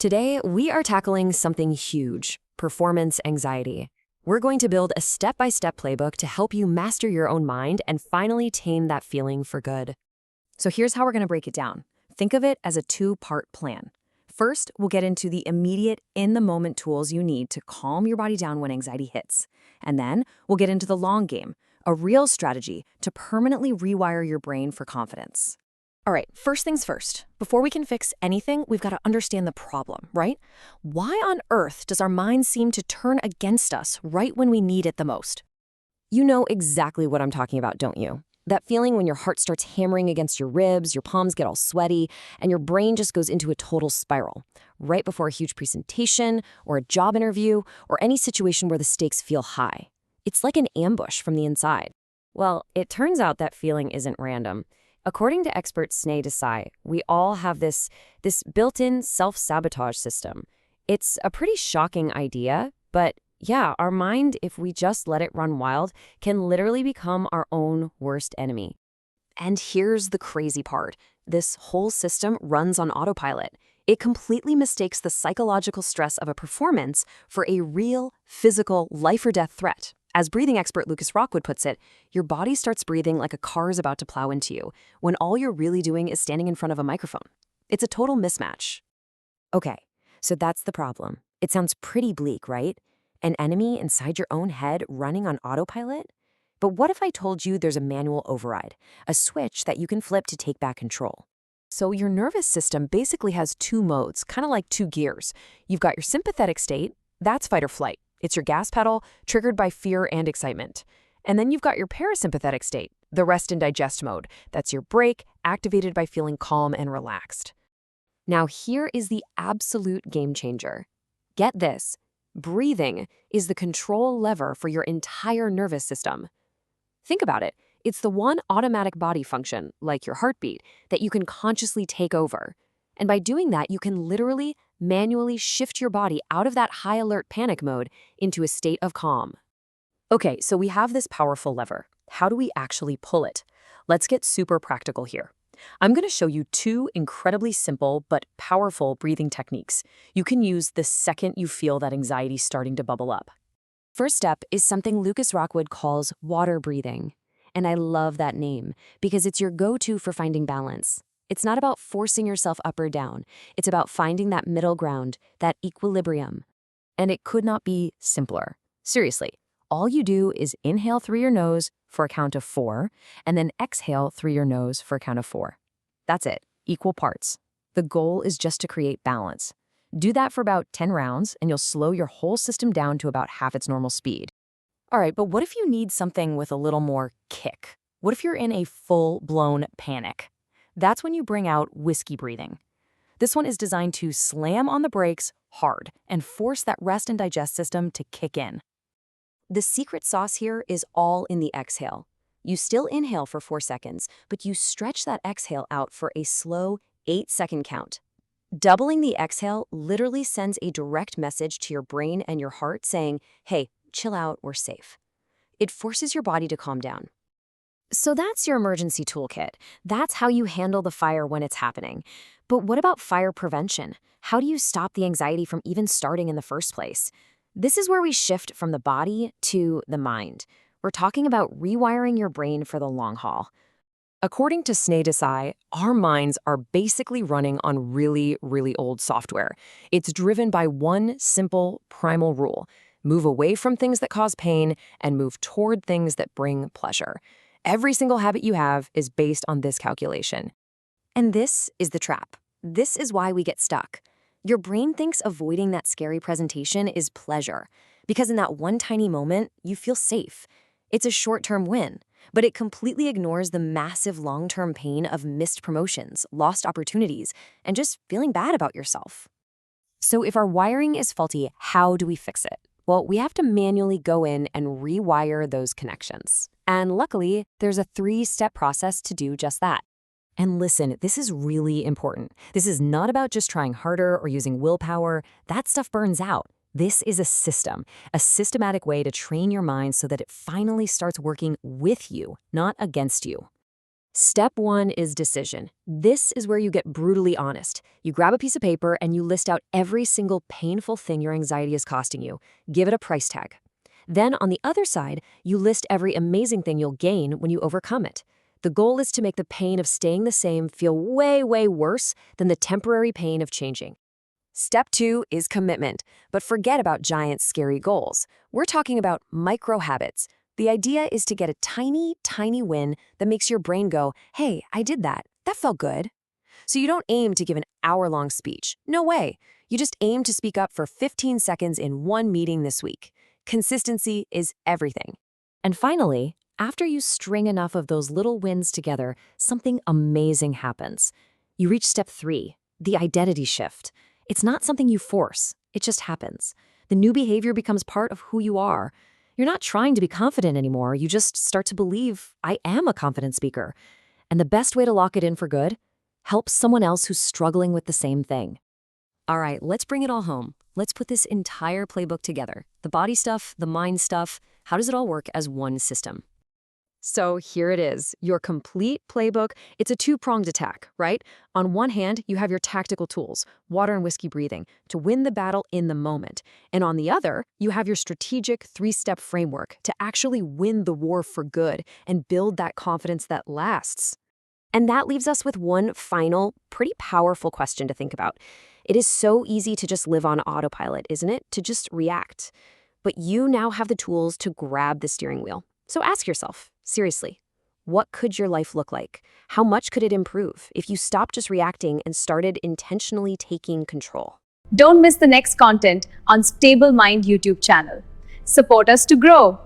Today, we are tackling something huge: performance anxiety. We're going to build a step-by-step playbook to help you master your own mind and finally tame that feeling for good. So here's how we're going to break it down. Think of it as a two-part plan. First, we'll get into the immediate, in-the-moment tools you need to calm your body down when anxiety hits. And then, we'll get into the long game, a real strategy to permanently rewire your brain for confidence. All right, first things first. Before we can fix anything, we've got to understand the problem, right? Why on earth does our mind seem to turn against us right when we need it the most? You know exactly what I'm talking about, don't you? That feeling when your heart starts hammering against your ribs, your palms get all sweaty, and your brain just goes into a total spiral, right before a huge presentation, or a job interview, or any situation where the stakes feel high. It's like an ambush from the inside. Well, it turns out that feeling isn't random. According to expert Sneha Desai, we all have this built-in self-sabotage system. It's a pretty shocking idea, but yeah, our mind, if we just let it run wild, can literally become our own worst enemy. And here's the crazy part. This whole system runs on autopilot. It completely mistakes the psychological stress of a performance for a real, physical, life-or-death threat. As breathing expert Lucas Rockwood puts it, your body starts breathing like a car is about to plow into you, when all you're really doing is standing in front of a microphone. It's a total mismatch. Okay, so that's the problem. It sounds pretty bleak, right? An enemy inside your own head running on autopilot? But what if I told you there's a manual override, a switch that you can flip to take back control? So your nervous system basically has two modes, kind of like two gears. You've got your sympathetic state, that's fight or flight. It's your gas pedal, triggered by fear and excitement. And then you've got your parasympathetic state, the rest and digest mode. That's your brake, activated by feeling calm and relaxed. Now here is the absolute game changer. Get this, breathing is the control lever for your entire nervous system. Think about it. It's the one automatic body function, like your heartbeat, that you can consciously take over. And by doing that, you can literally manually shift your body out of that high alert panic mode into a state of calm. Okay, so we have this powerful lever. How do we actually pull it? Let's get super practical here. I'm going to show you two incredibly simple but powerful breathing techniques you can use the second you feel that anxiety starting to bubble up. First step is something Lucas Rockwood calls water breathing. And I love that name because it's your go-to for finding balance. It's not about forcing yourself up or down. It's about finding that middle ground, that equilibrium. And it could not be simpler. Seriously, all you do is inhale through your nose for a count of 4, and then exhale through your nose for a count of 4. That's it, equal parts. The goal is just to create balance. Do that for about 10 rounds, and you'll slow your whole system down to about half its normal speed. All right, but what if you need something with a little more kick? What if you're in a full-blown panic? That's when you bring out whiskey breathing. This one is designed to slam on the brakes hard and force that rest and digest system to kick in. The secret sauce here is all in the exhale. You still inhale for 4 seconds, but you stretch that exhale out for a slow 8-second count. Doubling the exhale literally sends a direct message to your brain and your heart saying, hey, chill out, we're safe. It forces your body to calm down. So that's your emergency toolkit. That's how you handle the fire when it's happening. But what about fire prevention? How do you stop the anxiety from even starting in the first place? This is where we shift from the body to the mind. We're talking about rewiring your brain for the long haul. According to Sneha Desai, our minds are basically running on really, really old software. It's driven by one simple, primal rule: move away from things that cause pain and move toward things that bring pleasure. Every single habit you have is based on this calculation. And this is the trap. This is why we get stuck. Your brain thinks avoiding that scary presentation is pleasure, because in that one tiny moment, you feel safe. It's a short-term win, but it completely ignores the massive long-term pain of missed promotions, lost opportunities, and just feeling bad about yourself. So if our wiring is faulty, how do we fix it? Well, we have to manually go in and rewire those connections. And luckily, there's a 3-step process to do just that. And listen, this is really important. This is not about just trying harder or using willpower. That stuff burns out. This is a system, a systematic way to train your mind so that it finally starts working with you, not against you. Step 1 is decision. This is where you get brutally honest. You grab a piece of paper and you list out every single painful thing your anxiety is costing you. Give it a price tag. Then on the other side, you list every amazing thing you'll gain when you overcome it. The goal is to make the pain of staying the same feel way, way worse than the temporary pain of changing. Step 2 is commitment, but forget about giant, scary goals. We're talking about micro habits. The idea is to get a tiny, tiny win that makes your brain go, hey, I did that. That felt good. So you don't aim to give an hour-long speech. No way. You just aim to speak up for 15 seconds in one meeting this week. Consistency is everything. And finally, after you string enough of those little wins together, something amazing happens. You reach step 3, the identity shift. It's not something you force. It just happens. The new behavior becomes part of who you are. You're not trying to be confident anymore. You just start to believe, I am a confident speaker. And the best way to lock it in for good? Help someone else who's struggling with the same thing. All right, let's bring it all home. Let's put this entire playbook together. The body stuff, the mind stuff. How does it all work as one system? So here it is, your complete playbook. It's a two-pronged attack, right? On one hand, you have your tactical tools, water and whiskey breathing, to win the battle in the moment. And on the other, you have your strategic 3-step framework to actually win the war for good and build that confidence that lasts. And that leaves us with one final, pretty powerful question to think about. It is so easy to just live on autopilot, isn't it? To just react. But you now have the tools to grab the steering wheel. So ask yourself, seriously, what could your life look like? How much could it improve if you stopped just reacting and started intentionally taking control? Don't miss the next content on Stable Mind YouTube channel. Support us to grow.